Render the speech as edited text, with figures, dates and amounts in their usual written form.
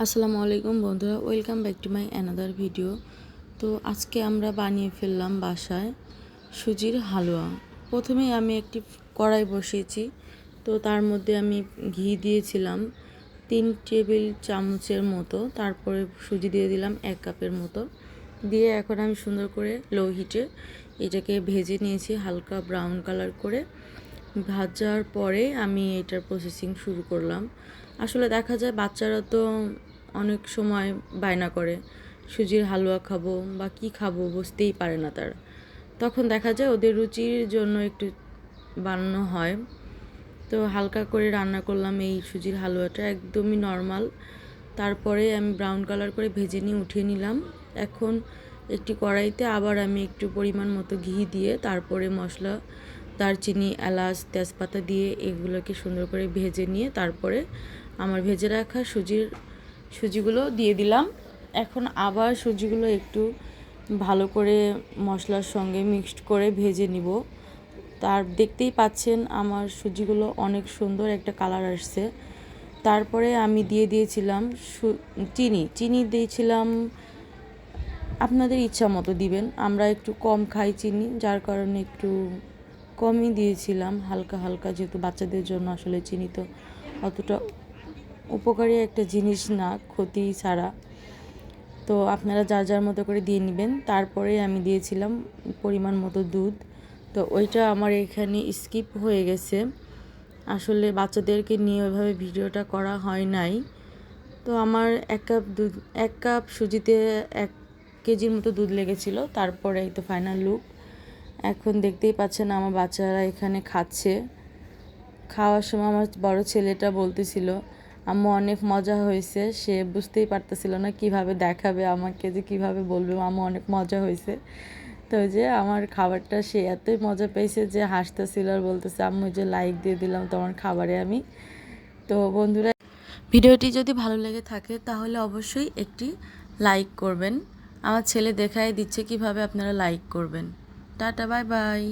আসসালামু আলাইকুম বন্ধুরা, welcome back to my another video. তো আজকে আমরা বানিয়ে ফেললাম বাসায় সুজির হালুয়া। প্রথমেই আমি একটি কড়াই বসিয়েছি। তো তার মধ্যে আমি ঘি দিয়েছিলাম 3 টেবিল চামচের মতো। তারপরে সুজি দিয়ে দিলাম 1 কাপের মতো। দিয়ে এখন আমি সুন্দর করে লো হিটে এটাকে ভেজে নিয়েছি হালকা ব্রাউন কালার করে। ভাজার পরে আমি এটার প্রসেসিং শুরু করলাম। আসলে দেখা যায় বাচ্চারা তো অনেক সময় বায়না করে সুজির হালুয়া খাবো বা কি খাবো বুঝতেই পারে না তারা। তখন দেখা যায় ওদের রুচির জন্য একটু বানানো হয়। তো হালকা করে রান্না করলাম এই সুজির হালুয়াটা, একদমই নর্মাল। তারপরে আমি ব্রাউন কালার করে ভেজে নিয়ে উঠিয়ে নিলাম। এখন একটি কড়াইতে আবার আমি একটু পরিমাণ মতো ঘি দিয়ে তারপরে মশলা দারচিনি, এলাচ, তেজপাতা দিয়ে এগুলোকে সুন্দর করে ভেজে নিয়ে তারপরে আমার ভেজে রাখা সুজিগুলো দিয়ে দিলাম। এখন আবার সুজিগুলো একটু ভালো করে মশলার সঙ্গে মিক্সড করে ভেজে নিব। তার দেখতেই পাচ্ছেন আমার সুজিগুলো অনেক সুন্দর একটা কালার আসছে। তারপরে আমি দিয়ে দিয়েছিলাম চিনি দিয়েছিলাম, আপনাদের ইচ্ছা মতো দিবেন। আমরা একটু কম খাই চিনি, যার কারণে একটু কমই দিয়েছিলাম হালকা হালকা, যেহেতু বাচ্চাদের জন্য আসলে চিনি তো অতটা উপকারী একটা জিনিস না, ক্ষতি ছাড়া। তো আপনারা যার যার মতো করে দিয়ে নেবেন। তারপরে আমি দিয়েছিলাম পরিমাণ মতো দুধ। তো ওইটা আমার এখানে স্কিপ হয়ে গেছে, আসলে বাচ্চাদেরকে নিয়ে ওইভাবে ভিডিওটা করা হয় নাই। তো আমার 1 কাপ সুজিতে 1 কেজির মতো দুধ লেগেছিল। তারপরে এই তো ফাইনাল লুক। এখন দেখতেই পাচ্ছেন আমার বাচ্চারা এখানে খাচ্ছে। খাওয়ার সময় আমার বড় ছেলেটা বলতেছিল আম্মু অনেক মজা হয়েছে। সে বুঝতেই পারতেছিল না কিভাবে দেখাবে আমাকে, যে কিভাবে বলবে আম্মু অনেক মজা হয়েছে। তো যে আমার খাবারটা সে এতই মজা পেয়েছে যে হাসতেছিল আর বলতেছে আম্মু যে লাইক দিয়ে দিলাম তোমার খাবারে আমি। তো বন্ধুরা, ভিডিওটি যদি ভালো লেগে থাকে তাহলে অবশ্যই একটি লাইক করবেন। আমার ছেলে দেখাই দিচ্ছে কিভাবে আপনারা লাইক করবেন। Tata, bye bye.